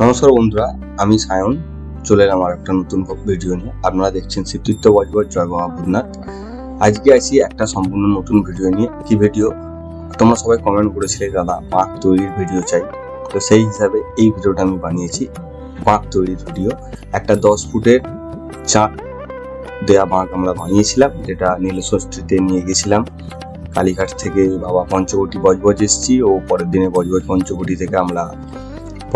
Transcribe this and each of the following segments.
নমস্কার বন্ধুরা, আমি সায়ন চলে এলাম আর একটা নতুন ভিডিও নিয়ে। আপনারা দেখছেন শিবতীর্থ বজবজ জয় বাবা ভূতনাথ। আজকে আসি একটা সম্পূর্ণ নতুন ভিডিও নিয়ে। কি ভিডিও? তোমরা সবাই কমেন্ট করেছিলে দাদা বাঁক তৈরির ভিডিও চাই, তো সেই হিসাবে এই ভিডিওটা আমি বানিয়েছি। বাঁক তৈরির ভিডিও, একটা 10 ফুটের চাঁদ দেয়া বাঁক আমরা বানিয়েছিলাম, যেটা নীলষষ্ঠীতে নিয়ে গেছিলাম। কালীঘাট থেকে বাবা পঞ্চবটি বজবজ এসেছি ও পরের দিনে বজবজ পঞ্চবটি থেকে আমরা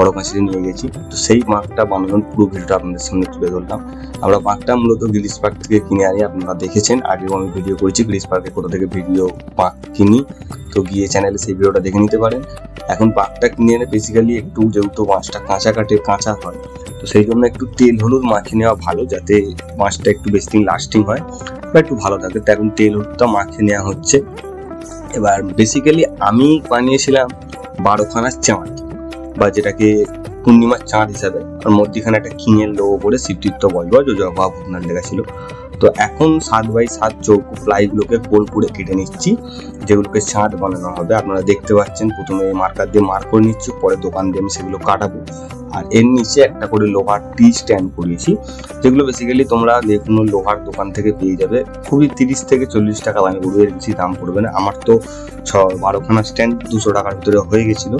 বড় কাঁচিতে নিয়ে গেছি। তো সেই বাঁকটা বানানোর পুরো ভিডিওটা আপনাদের সামনে তুলে ধরলাম। আমরা বাঁকটা মূলত গিলিস পার্ক থেকে কিনে আনি, আপনারা দেখেছেন, আগেও আমি ভিডিও করেছি গিলিস পার্কে কোথা থেকে ভিডিও বাঁক কিনি, তো গিয়ে চ্যানেলে সেই ভিডিওটা দেখে নিতে পারেন। এখন বাঁকটা কিনে এনে বেসিক্যালি একটু, যেহেতু মাছটা কাঁচা হয়, তো সেই জন্য একটু তেল হলুদ মাখিয়ে নেওয়া ভালো, যাতে মাছটা একটু বেশি দিন লাস্টিং হয় বা একটু ভালো থাকে। তো এখন তেল হলুদটা মাখিয়ে নেওয়া হচ্ছে। এবার বেসিক্যালি আমি বানিয়েছিলাম 12খানা চাঁদ, বা যেটাকে পূর্ণিমার চাঁদ হিসাবে, আর মধ্যখানে একটা কিংয়ের লোগো করে শিবতীর্থ বজবজ ও জয় বাবা ভূতনাথ লেখা ছিল। তো এখন 7x7 চৌকো প্লাইগুলোকে গোল করে কেটে নিচ্ছি, যেগুলোকে চাঁদ বানানো হবে। আপনারা দেখতে পাচ্ছেন, প্রথমে মার্কার দিয়ে মার্ক করে নিচ্ছি, পরে দোকান দিয়ে আমি সেগুলো কাটাবো। আর এর নিচে একটা করে লোহার টি স্ট্যান্ড করিয়েছি, যেগুলো বেসিক্যালি তোমরা যে কোনো লোহার দোকান থেকে পেয়ে যাবে। খুবই 30 থেকে 40 টাকা দামে পড়বে, এর বেশি দাম পড়বে না। আমার তো 12খানা স্ট্যান্ড 200 টাকার ভিতরে হয়ে গেছিল।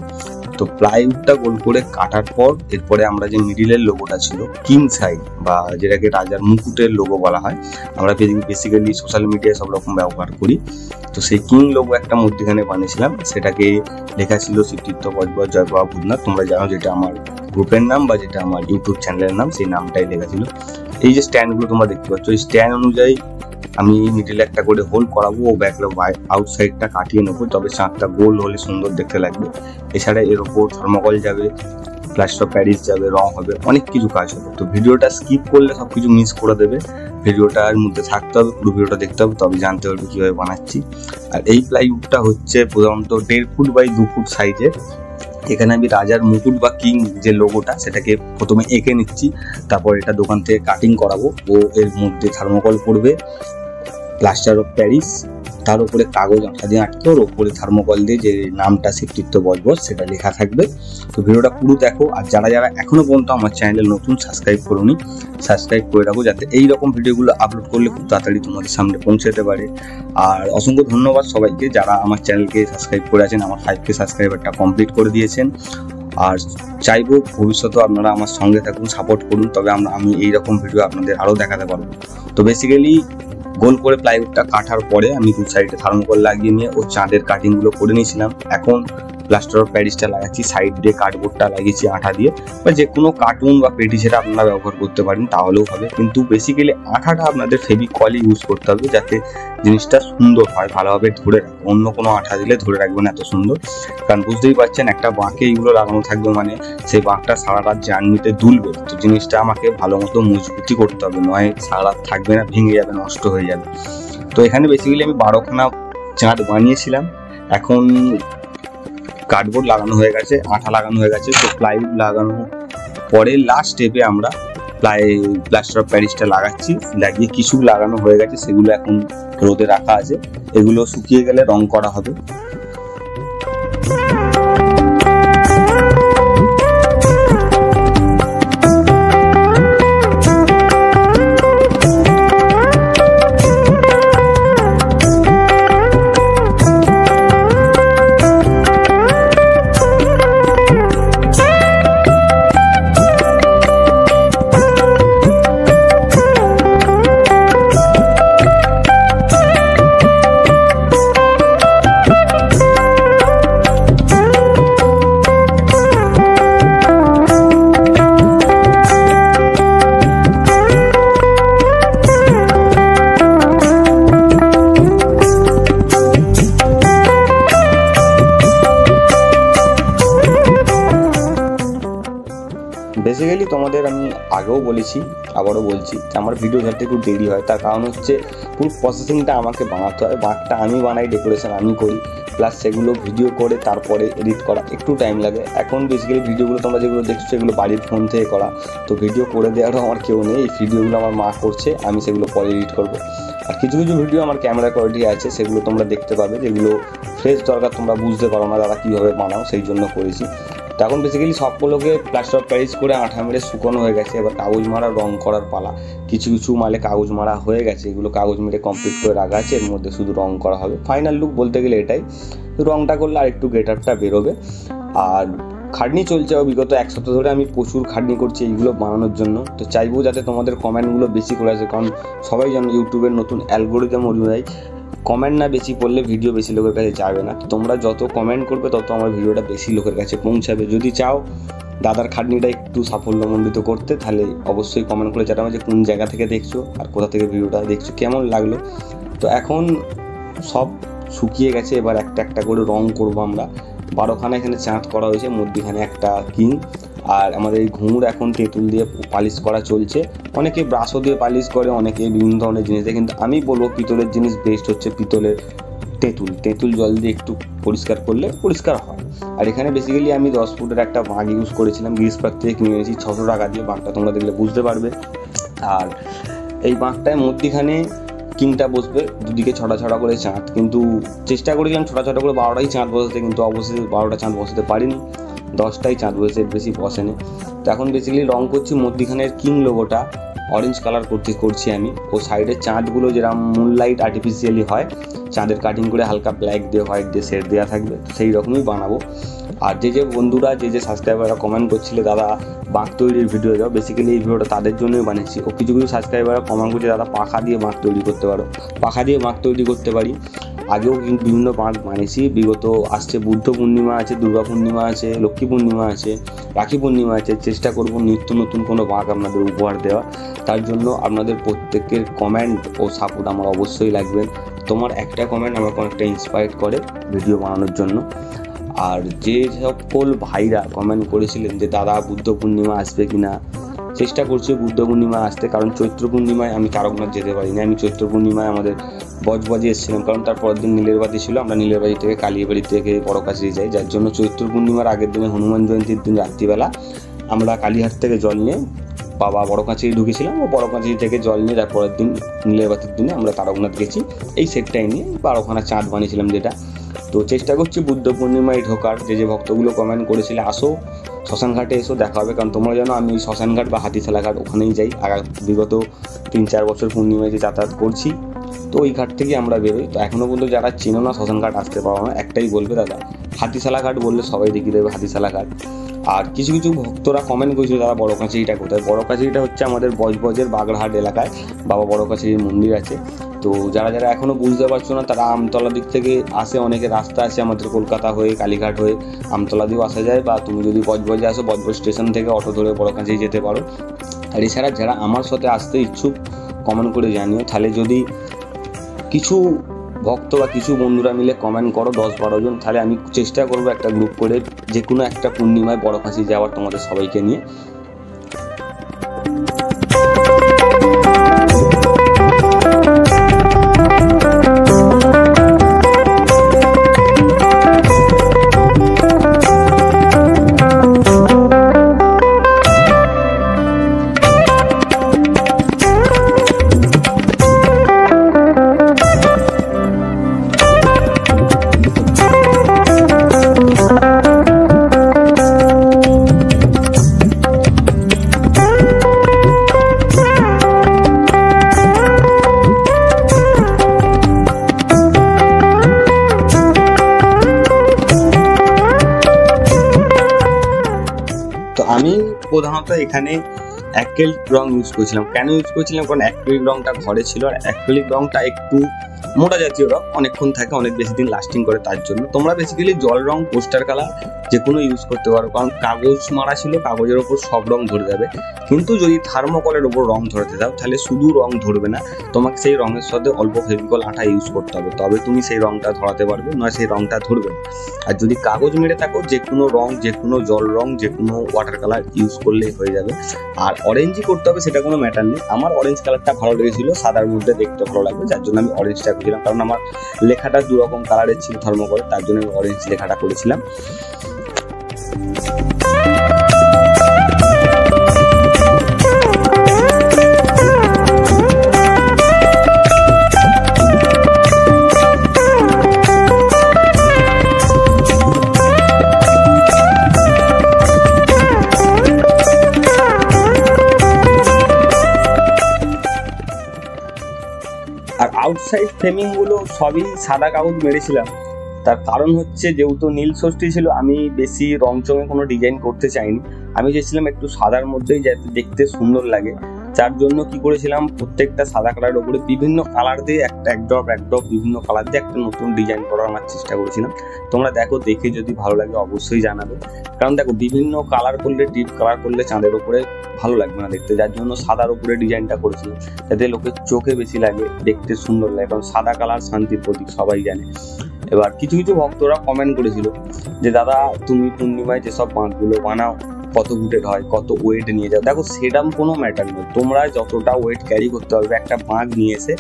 তো প্লাইউডটা গোল করে কাটার পর এরপরে আমরা যে মিডিলের লোগোটা ছিল কিং সাইড, বা যেটাকে রাজার মুকুটের লোগো বলা হয়, আমরা বেসিক্যালি সোশ্যাল মিডিয়ায় সব রকম ব্যবহার করি। তো সেই কিং লোগো একটা মধ্যখানে বানিয়েছিলাম, সেটাকে লেখা ছিল শিবতীর্থ বজবজ জয় বাবা ভূতনাথ। তোমরা জানো যেটা আমার গ্রুপের নাম বা যেটা আমার ইউটিউব চ্যানেলের নাম, সেই নামটাই লেখা ছিল। এই যে স্ট্যান্ডগুলো তোমরা দেখতে পাচ্ছ, এই স্ট্যান্ড অনুযায়ী আমি মিডিলে একটা করে হোল করাবো ও ব্যাকলা আউটসাইডটা কাটিয়ে নেবো, তবে চাঁদটা গোল হলে সুন্দর দেখতে লাগবে। এছাড়া এর ওপর থার্মোকল যাবে, প্লাস্টার অফ প্যারিস যাবে, রং হবে, অনেক কিছু কাজ হবে। তো ভিডিওটা স্কিপ করলে সবকিছু মিস করে দেবে। ভিডিওটার মধ্যে থাকতে হবে, পুরো ভিডিওটা দেখতে হবে, তবে জানতে পারবে কিভাবে বানাচ্ছি। আর এই প্লাইউডটা হচ্ছে প্রধানত 1.5 ফুট বাই 2 ফুট সাইজের। এখানে আমি রাজার মুকুট বা কিং যে লোগোটা, সেটাকে প্রথমে এঁকে নিচ্ছি, তারপর এটা দোকান থেকে কাটিং করাবো। ও এর মধ্যে থার্মোকল পড়বে, প্লাস্টার অফ প্যারিস, তার উপরে কাগজ আঠা দিয়ে আটকে, ওর উপরে থার্মোকল দিয়ে যে নামটা শিবতীর্থ বজবজ সেটা লেখা থাকবে। তো ভিডিওটা পুরো দেখো। আর যারা যারা এখনো পর্যন্ত আমার চ্যানেলে নতুন সাবস্ক্রাইব করোনি, সাবস্ক্রাইব করে রাখো, যাতে এইরকম ভিডিওগুলো আপলোড করলে খুব তাড়াতাড়ি তোমাদের সামনে পৌঁছাতে পারে। আর অসংখ্য ধন্যবাদ সবাইকে যারা আমার চ্যানেলকে সাবস্ক্রাইব করে আছেন, আমার 5K সাবস্ক্রাইবারটা কমপ্লিট করে দিয়েছেন। আর চাইবো ভবিষ্যতেও আপনারা আমার সঙ্গে থাকুন, সাপোর্ট করুন, তবে আমি এইরকম ভিডিও আপনাদের আরও দেখাতে পারবো। তো বেসিক্যালি গোল করে প্লাইউডটা কাটার পরে আমি 2 সাইডে থার্মোকল লাগিয়ে নিয়ে ও চাঁদের কাটিংগুলো করে নিয়েছিলাম। এখন প্লাস্টার অফ প্যারিসটা লাগাচ্ছি, সাইড দিয়ে কার্ডবোর্ডটা লাগিয়েছি আঠা দিয়ে, বা যে কোনো কার্টুন বা পেটি সেটা আপনারা ব্যবহার করতে পারেন, তাহলেও হবে। কিন্তু বেসিক্যালি আঠাটা আপনাদের ফেভিকলই ইউজ করতে হবে, যাতে জিনিসটা সুন্দর হয়, ভালোভাবে ধরে রাখবে। অন্য কোনো আঠা দিলে ধরে রাখবে না এত সুন্দর, কারণ বুঝতেই পারছেন একটা বাঁকে এইগুলো লাগানো থাকবে মানে সেই বাঁকটা সারা রাত জার্নিতে দুলবে। তো জিনিসটা আমাকে ভালো মতো মজবুতি করতে হবে, নয় সারা রাত থাকবে না, ভেঙে যাবে, নষ্ট হয়ে যাবে। তো এখানে বেসিক্যালি আমি 12খানা চাঁদ বানিয়েছিলাম। এখন কার্ডবোর্ড লাগানো হয়ে গেছে, আঠা লাগানো হয়ে গেছে। তো প্লাইউড লাগানো পরে লাস্ট স্টেপে আমরা প্লাস্টার অফ প্যারিসটা লাগাচ্ছি। লাগিয়ে কিছু লাগানো হয়ে গেছে, সেগুলো এখন রোদে রাখা আছে, এগুলো শুকিয়ে গেলে রং করা হবে। বেসিক্যালি তোমাদের আমি আগেও বলেছি, আবারও বলছি, যে আমার ভিডিও ছাড়তে একটু দেরি হয়। তার কারণ হচ্ছে পুরো প্রসেসিংটা আমাকে বানাতে হয়। বাঁকটা আমি বানাই, ডেকোরেশন আমি করি, প্লাস সেগুলো ভিডিও করে তারপরে এডিট করা একটু টাইম লাগে। এখন বেসিক্যালি ভিডিওগুলো তোমরা যেগুলো দেখছো এগুলো বাড়ির ফোন থেকে করা, তো ভিডিও করে দেওয়ারও আমার কেউ নেই। এই ভিডিওগুলো আমার মা করছে, আমি সেগুলো পরে এডিট করবো। আর কিছু কিছু ভিডিও আমার ক্যামেরা কোয়ালিটি আছে, সেগুলো তোমরা দেখতে পাবে, যেগুলো ফ্রেশ দরকার, তোমরা বুঝতে পারো না দাদা কীভাবে বানাও, সেই জন্য করেছি। তো এখন বেসিক্যালি সবগুলোকে প্লাস্টার অফ প্যারিস করে আঠা মেরে শুকনো হয়ে গেছে, এবার কাগজ মারা রং করার পালা। কিছু কিছু মালে কাগজ মারা হয়ে গেছে, এগুলো কাগজ মেরে কমপ্লিট করে রাখা আছে, এর মধ্যে শুধু রং করা হবে। ফাইনাল লুক বলতে গেলে এটাই, রংটা করলে আর একটু গেটআপটা বেরোবে। আর খাটনি চলছে বিগত এক সপ্তাহ ধরে, আমি প্রচুর খাটনি করছি এইগুলো বানানোর জন্য। তো চাইবো যাতে তোমাদের কমেন্টগুলো বেশি করে আসে, কারণ সবাই জানো ইউটিউবের নতুন অ্যালগোরিদম অনুযায়ী কমেন্ট না বেশি পড়লে ভিডিও বেশি লোকের কাছে যাবে না। তোমরা যত কমেন্ট করবে তত আমার ভিডিওটা বেশি লোকের কাছে পৌঁছাবে। যদি চাও দাদার খাটনিটা একটু সাফল্যমণ্ডিত করতে, তাহলে অবশ্যই কমেন্ট করে জানাবে যে কোন জায়গা থেকে দেখছো আর কোথা থেকে ভিডিওটা দেখছো, কেমন লাগলো। তো এখন সব শুকিয়ে গেছে, এবার একটা একটা করে রং করবো আমরা। 12খানা এখানে চাঁদ করা হয়েছে, মধ্যখানে একটা কিং। আর আমাদের এই ঘুঙুর এখন তেঁতুল দিয়ে পালিশ করা চলছে। অনেকে ব্রাশও দিয়ে পালিশ করে, অনেকে বিভিন্ন ধরনের জিনিস দিয়ে, কিন্তু আমি বলবো পিতলের জিনিস বেস্ট হচ্ছে পিতলের তেঁতুল জল দিয়ে একটু পরিষ্কার করলে পরিষ্কার হয়। আর এখানে বেসিক্যালি আমি 10 ফুটের একটা বাঁক ইউজ করেছিলাম, গিরিশ পার্ক থেকে কিনে এনেছি 600 টাকা দিয়ে। বাঁকটা তোমরা দেখলে বুঝতে পারবে। আর এই বাঁকটায় মধ্যখানে কিংটা বসবে, দুদিকে ছটা ছটা করে চাঁদ। কিন্তু চেষ্টা করেছিলাম ছটা ছটা করে 12টাই চাঁদ বসাতে, কিন্তু অবশ্যই 12টা চাঁদ বসাতে পারিনি, 10টাই চাঁদ বসেছে, বেশি বসেনি। তো এখন বেসিক্যালি রং করছি মধ্যখানের কিং লোগোটা অরেঞ্জ কালার করছি আমি। ও সাইডের চাঁদগুলো যেরকম মুনলাইট আর্টিফিশিয়ালি হয়, চাঁদের কাটিং করে হালকা ব্ল্যাক দিয়ে হোয়াইট দিয়ে সেট দেওয়া থাকবে, সেই রকমই বানাবো। আর যে বন্ধুরা যে সাবস্ক্রাইবাররা কমেন্ট করছিলে দাদা বাঁক তৈরির ভিডিও দাও, বেসিক্যালি এই ভিডিওটা তাদের জন্যই বানিয়েছি। ও কিছু সাবস্ক্রাইবাররা কমেন্ট করছে দাদা পাখা দিয়ে বাঁক তৈরি করতে পারো, পাখা দিয়ে বাঁক তৈরি করতে পারি। আগেও কিন্তু বিভিন্ন বাঁক বানিয়েছি, বিগত আসছে বুদ্ধ পূর্ণিমা আছে, দুর্গা পূর্ণিমা আছে, লক্ষ্মী পূর্ণিমা আছে, রাখি পূর্ণিমা আছে। চেষ্টা করবো নিত্য নতুন কোনো বাঁক আপনাদের উপহার দেওয়া। তার জন্য আপনাদের প্রত্যেকের কমেন্ট ও সাপোর্ট আমার অবশ্যই লাগবে। তোমার একটা কমেন্ট আমাকে অনেকটা ইন্সপায়ার করে ভিডিও বানানোর জন্য। আর যে সকল ভাইরা কমেন্ট করেছিলেন যে দাদা বুদ্ধ পূর্ণিমা আসবে কিনা, চেষ্টা করছি বুদ্ধ পূর্ণিমা আসতে, কারণ চৈত্র পূর্ণিমায় আমি তারকনাথ যেতে পারিনি। আমি চৈত্র পূর্ণিমায় আমাদের বজবাজি এসেছিলাম, কারণ তার পরের দিন নীলের বাতি ছিল। আমরা নীলের বাড়ি থেকে কালীবাড়ি থেকে বড়কাছড়ি যাই, যার জন্য চৈত্র পূর্ণিমার আগের দিনে হনুমান জয়ন্তীর দিন রাত্রিবেলা আমরা কালীহাট থেকে জল নিয়ে বাবা বড়কাছড়ি ঢুকেছিলাম, ও বড়কাছড়ি থেকে জল নিয়ে তারপরের দিন নীলের বাতির দিনে আমরা তারকনাথ গেছি। এই সেটটাই নিয়ে 12খানা চাঁদ বানিয়েছিলাম যেটা। তো চেষ্টা করছি বুদ্ধ পূর্ণিমায় ঢোকার। যে ভক্তগুলো কমেন্ট করেছিলে আসো শ্মশানঘাটে এসো, দেখা হবে। কারণ তোমরা জানো আমি শ্মশানঘাট বা হাতিশালা ঘাট ওখানেই যাই, বিগত 3-4 বছর পূর্ণিমায় যে যাতায়াত করছি, তো ওই ঘাট থেকে আমরা বেরোই। তো এখনও পর্যন্ত যারা চেনো না শ্মশানঘাট আসতে পারো না, একটাই বলবে দাদা হাতিশালা ঘাট বললে সবাই দেখিয়ে দেবে হাতিশালা ঘাট। আর কিছু ভক্তরা কমেন্ট করেছিল দাদা বড়কাছড়িটা কোথায়। বড়কাছড়িটা হচ্ছে আমাদের বজবজের বাগড়াহাট এলাকায় বাবা বড়কাছড়ির মন্দির আছে। তো যারা এখনও বুঝতে পারছো না তারা আমতলা দিক থেকে আসে, অনেকে রাস্তা আছে আমাদের কলকাতা হয়ে কালীঘাট হয়ে আমতলা দিয়েও আসা যায়, বা তুমি যদি বজবজে আসো বজবজ স্টেশন থেকে অটো ধরে বড়কাছড়ি যেতে পারো। আর এছাড়া যারা আমার সাথে আসতে ইচ্ছুক কমেন্ট করে জানিও, তাহলে যদি কিছু ভক্ত বা কিছু বন্ধুরা মিলে কমেন্ট করো 10-12 জন, তাহলে আমি চেষ্টা করবো একটা গ্রুপ করে যে কোনো একটা পূর্ণিমায় বড়কাছড়ি যাওয়ার তোমাদের সবাইকে নিয়ে। আমি প্রধানত এখানে অ্যাক্রিলিক রং ইউজ করেছিলাম। কেন ইউজ করেছিলাম? কারণ অ্যাক্রিলিক রংটা ঘরে ছিল, আর অ্যাক্রিলিক রংটা একটু মোটা জাতীয় রং, অনেকক্ষণ থাকে, অনেক বেশি দিন লাস্টিং করে। তার জন্য তোমরা বেসিক্যালি জল রং, পোস্টার কালার যে কোনো ইউজ করতে পারো, কারণ কাগজ মারা ছিল, কাগজের ওপর সব রং ধরে যাবে। কিন্তু যদি থার্মোকলের ওপর রং ধরতে দাও তাহলে শুধু রং ধরবে না, তোমাকে সেই রঙের সাথে অল্প ফেভিকল আঠা ইউজ করতে হবে, তবে তুমি সেই রংটা ধরাতে পারবে, নয় সেই রংটা ধরবে না। আর যদি কাগজ মেরে থাকো যে কোনো রং, যে কোনো জল রং, যে কোনো ওয়াটার কালার ইউজ করলেই হয়ে যাবে। আর অরেঞ্জই করতে হবে সেটা কোনো ম্যাটার নেই। আমার অরেঞ্জ কালারটা ভালো লেগেছিল, সাদার মধ্যে দেখতে ভালো লাগবে, যার জন্য আমি অরেঞ্জটা করেছিলাম। কারণ আমার লেখাটা 2 রকম কালারের ছিল থার্মোকল, তার জন্য আমি অরেঞ্জ লেখাটা করেছিলাম। আউটসাইড ফ্রেমিং গুলো সবই সাদা কাগজ মেরেছিলাম। তার কারণ হচ্ছে যেহেতু নীল ষষ্ঠী ছিল, আমি বেশি রংচঙে কোনো ডিজাইন করতে চাইনি। আমি চেয়েছিলাম একটু সাদার মধ্যেই যাতে দেখতে সুন্দর লাগে। যার জন্য কি করেছিলাম, প্রত্যেকটা সাদা কালারের উপরে বিভিন্ন কালার দিয়ে এক ড্রপ বিভিন্ন কালার দিয়ে একটা নতুন ডিজাইন করার আমার চেষ্টা করেছিলাম। তোমরা দেখো, দেখে যদি ভালো লাগে অবশ্যই জানাবে। কারণ দেখো, বিভিন্ন কালার করলে, ডিপ কালার করলে চাঁদের উপরে ভালো লাগবে না দেখতে। যার জন্য সাদার উপরে ডিজাইনটা করেছিলাম, যাতে লোকের চোখে বেশি লাগে, দেখতে সুন্দর লাগে। কারণ সাদা কালার শান্তির প্রতীক, সবাই জানে। এবার কিছু কিছু ভক্তরা কমেন্ট করেছিল যে দাদা তুমি পূর্ণিমায় যেসব বাঁকগুলো বানাও কত ফুটের হয়, কত ওয়েট নিয়ে যাও। দেখো, সেরকম কোনো ম্যাটার নেই। তোমরা যতটা ওয়েট ক্যারি করতে পারবে, একটা বাঁক নিয়ে এসে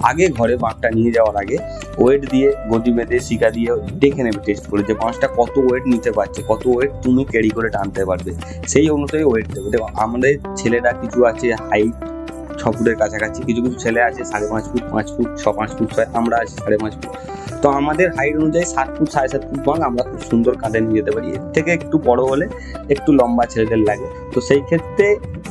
আগে ঘরে বাঁকটা নিয়ে যাওয়ার আগে ওয়েট দিয়ে, গদি বেঁধে, শিকা দিয়ে দেখে নেবে টেস্ট করে যে বাঁশটা কত ওয়েট নিতে পারছে, কত ওয়েট তুমি ক্যারি করে টানতে পারবে, সেই অনুযায়ী ওয়েট দেবে। দেখো, আমাদের ছেলেরা কিছু আছে হাইট 6 ফুটের কাছাকাছি, কিছু কিছু ছেলে আছে 5.5 ফুট, 5 ফুট, 5 ফুট 6, আমরা আছি 5.5 ফুট। তো আমাদের হাইট অনুযায়ী 7 ফুট 7.5 ফুট বাঁক আমরা খুব সুন্দর কাঁধে নিয়ে যেতে পারি। এর থেকে একটু বড় হলে একটু লম্বা ছেলেদের লাগে। তো সেই ক্ষেত্রে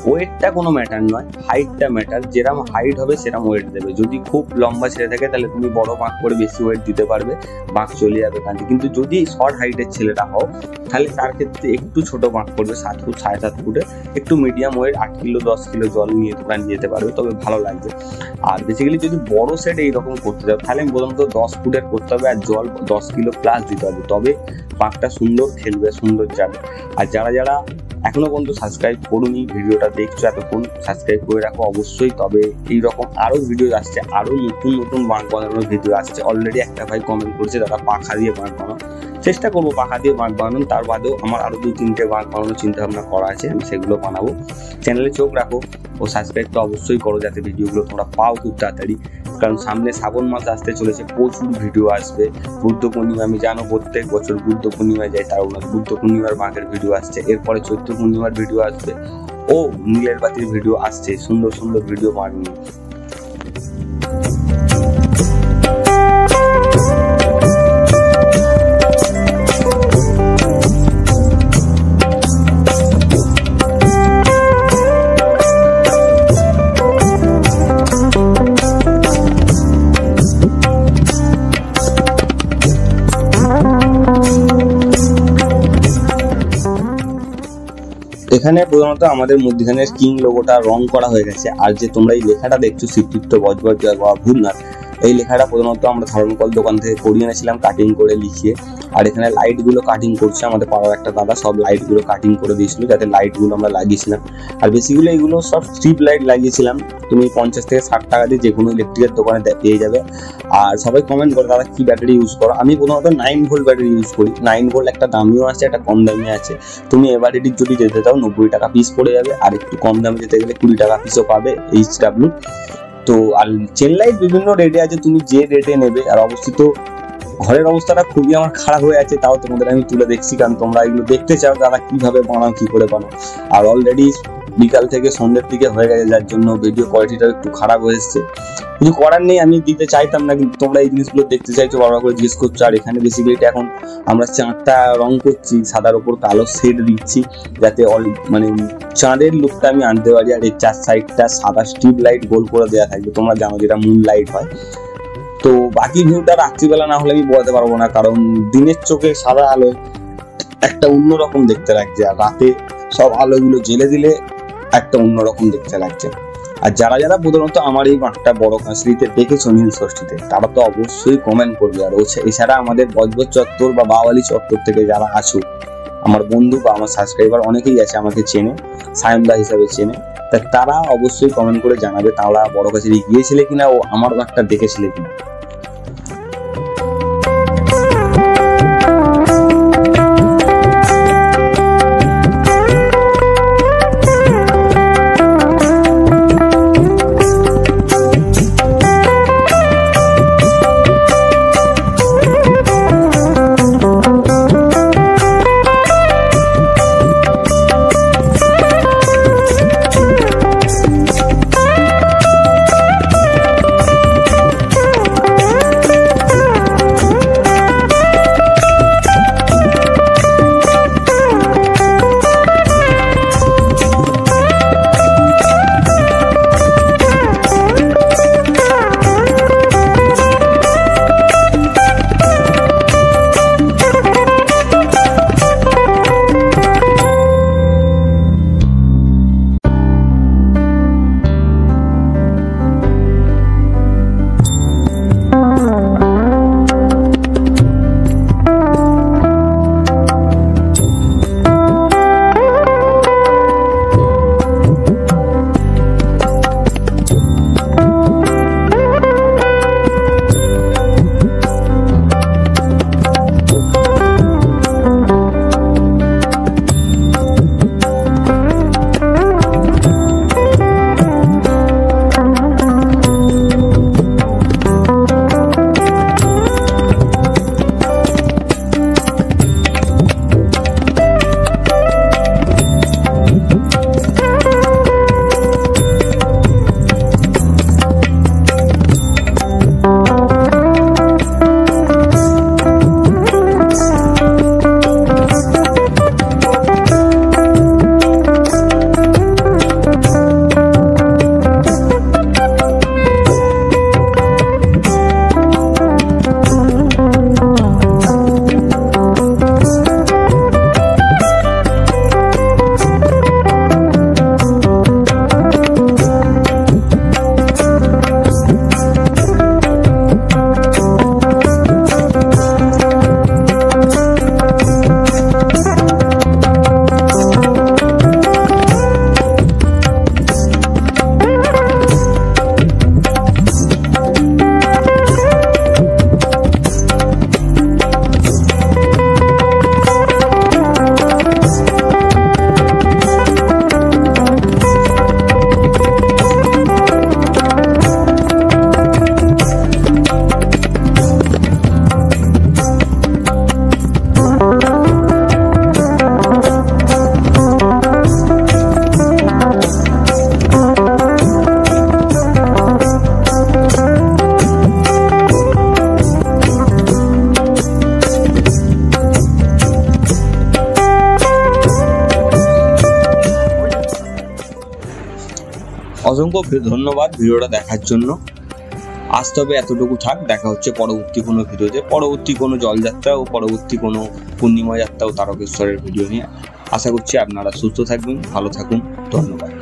ওয়েটটা কোনো ম্যাটার নয়, হাইটটা ম্যাটার। যেরকম হাইট হবে সেরকম ওয়েট দেবে। যদি খুব লম্বা ছেলে থাকে তাহলে তুমি বড় বাঁক করে বেশি ওয়েট দিতে পারবে, বাঁক চলে যাবে কাঁধে। কিন্তু যদি শর্ট হাইটের ছেলেটা হও তাহলে তার ক্ষেত্রে একটু ছোট বাঁক করবে, 7 ফুট 7.5 ফুটে, একটু মিডিয়াম ওয়েট 8 কিলো 10 কিলো জল নিয়ে তোমরা নিয়ে যেতে পারবে, তবে ভালো লাগবে। আর বেসিক্যালি যদি বড় সেট এইরকম করতে যাও তাহলে আমি বললাম তো 10 ফুটের করতে হবে, আর জল 10 কিলো প্লাস দিতে হবে, তবে বাঁকটা সুন্দর খেলবে, সুন্দর যাবে। আর যারা যারা এখনো পর্যন্ত সাবস্ক্রাইব করুনি, ভিডিওটা দেখছো এতক্ষণ, সাবস্ক্রাইব করে রাখো অবশ্যই। তবে এইরকম আরো ভিডিও আসছে, আরো নতুন নতুন বাঁক বানানোর ভিডিও আসছে। অলরেডি একটা ভাই কমেন্ট করেছে দাদা পাখা দিয়ে বাঁক বানাও, চেষ্টা করবো পাখা দিয়ে বাঁক বানানো। তার বাদেও আমার আরো 2-3টে বাঁক বানানোর চিন্তা ভাবনা করা আছে, আমি সেগুলো বানাবো। চ্যানেলে চোখ রাখো ও সাবস্ক্রাইব তো অবশ্যই করো, যাতে ভিডিওগুলো তোমরা পাও খুব তাড়াতাড়ি। কারণ সামনে শ্রাবণ মাস আসতে চলেছে, প্রচুর ভিডিও আসবে। বুদ্ধ পূর্ণিমা, আমি জানো প্রত্যেক বছর বুদ্ধ পূর্ণিমায় যাই, তার বুদ্ধ পূর্ণিমার বাঁকের ভিডিও আসছে। এরপরে চৈত্র পূর্ণিমার ভিডিও আসবে, ও নীলের বাতির ভিডিও আসছে, সুন্দর সুন্দর ভিডিও বাঁক নিয়ে। এখানে প্রধানত আমাদের মধ্যখানের কিং লোগোটা রং করা হয়ে গেছে। আর যে তোমরা এই লেখাটা দেখছো শিবতীর্থ বজবজ জয় বাবা ভূতনাথ, এই লেখাটা প্রধানত আমরা ধর্মকল দোকান থেকে করিয়ে এনেছিলাম কাটিং করে লিখিয়ে। আর এখানে লাইট গুলো কাটিং করছে আমাদের পাড়ার একটা দাদা, সব লাইট গুলো কাটিং করে দিয়েছিল, যাতে লাইট গুলো আমরা লাগিয়েছিলাম। আর বেসিক্যালি এগুলো সব স্ট্রিপ লাইট লাগিয়েছিলাম, তুমি 50 থেকে 60 টাকা দিয়ে যে কোনো ইলেকট্রিকের দোকানে পেয়ে যাবে। আর সবাই কমেন্ট করে দাদা কি ব্যাটারি ইউজ করো। আমি প্রথমত 9 ভোল্ট ব্যাটারি ইউজ করি। 9 ভোল্ট একটা দামিও আছে, একটা কম দামি আছে। তুমি এভারেডির যদি যেতে চাও 90 টাকা পিস পড়ে যাবে, আর একটু কম দামে যেতে গেলে 20 টাকা পিসও পাবে HW। তো আর চেন লাইট বিভিন্ন রেটে আছে, তুমি যে রেটে নেবে। আর অবস্থিত ঘরের অবস্থাটা খুবই আমার খারাপ হয়ে আছে, তাও তোমাদের আমি তুলে দেখছি, কারণ তোমরা এগুলো দেখতে চাও দাদা কিভাবে বানাও, কি করে বানাও। আর অলরেডি বিকাল থেকে সন্ধ্যের দিকে হয়ে গেছে, যার জন্য ভিডিও কোয়ালিটিটা একটু খারাপ হয়েছে। কিছু করার নেই, আমি দিতে চাইতাম না, কিন্তু তোমরা এই জিনিসগুলো দেখতে চাইছো, বারবার করে জিজ্ঞেস করছো। আর এখানে বেসিক্যালি এখন আমরা চাঁদটা রং করছি, সাদার উপর কালো শেড দিচ্ছি, যাতে মানে চাঁদের লুকটা আমি আনতে পারি। আর এর 4 সাইডটা সাদা স্ট্রিপ লাইট গোল করে দেওয়া থাকবে, তোমরা জানো যেটা মুন লাইট হয়। তো বাকি ভিউটা রাত্রিবেলা না হলে আমি বলতে পারবো না, কারণ দিনের চোখে সাদা আলো একটা অন্যরকম দেখতে লাগছে, আর রাতে সব আলোগুলো জ্বেলে দিলে একটা অন্যরকম দেখতে লাগছে। আর যারা যারা প্রধানত আমার এই বাঁকটা বড় কাঁচরিতে দেখেছো নীল ষষ্ঠীতে, তারা তো অবশ্যই কমেন্ট করবে। আর এছাড়া আমাদের বজবজ চত্বর বা বাওয়ালি চত্বর থেকে যারা আছো, আমার বন্ধু বা আমার সাবস্ক্রাইবার অনেকেই আছে, আমাকে চেনে, সায়নদা হিসাবে চেনে, তারা অবশ্যই কমেন্ট করে জানাবে তারা বড় কাছারি গিয়েছিলে কিনা ও আমার বাঁকটা দেখেছিলে কিনা। অসংখ্য ধন্যবাদ ভিডিওটা দেখার জন্য। আজ তবে এতটুকু থাক, দেখা হচ্ছে পরবর্তী কোনো ভিডিওতে, পরবর্তী কোনো জলযাত্রা ও পরবর্তী কোনো পূর্ণিমা যাত্রা ও তারকেশ্বরের ভিডিও নিয়ে। আশা করছি আপনারা সুস্থ থাকবেন, ভালো থাকুন, ধন্যবাদ।